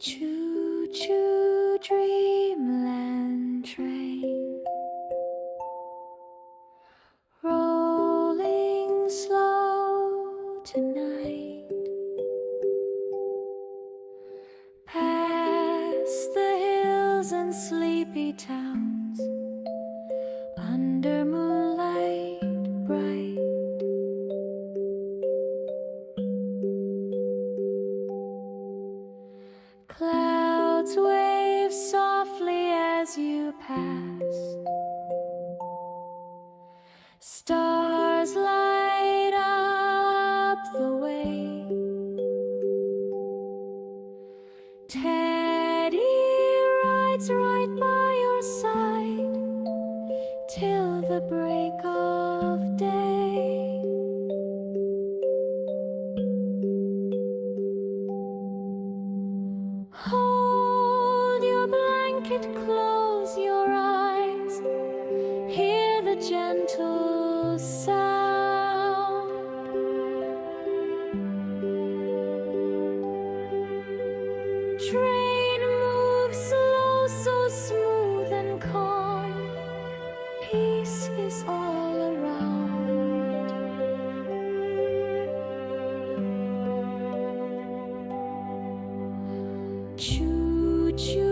Choo choo dreamland train, rolling slow tonight, past the hills and sleepy towns, under moonlight bright. Clouds wave softly as you pass, stars light up the way. Teddy rides right by your side till the break of day. Hold your blanket, close your eyes, hear the gentle sound. Train moves slow, so smooth and calm, peace is all around. Choo choo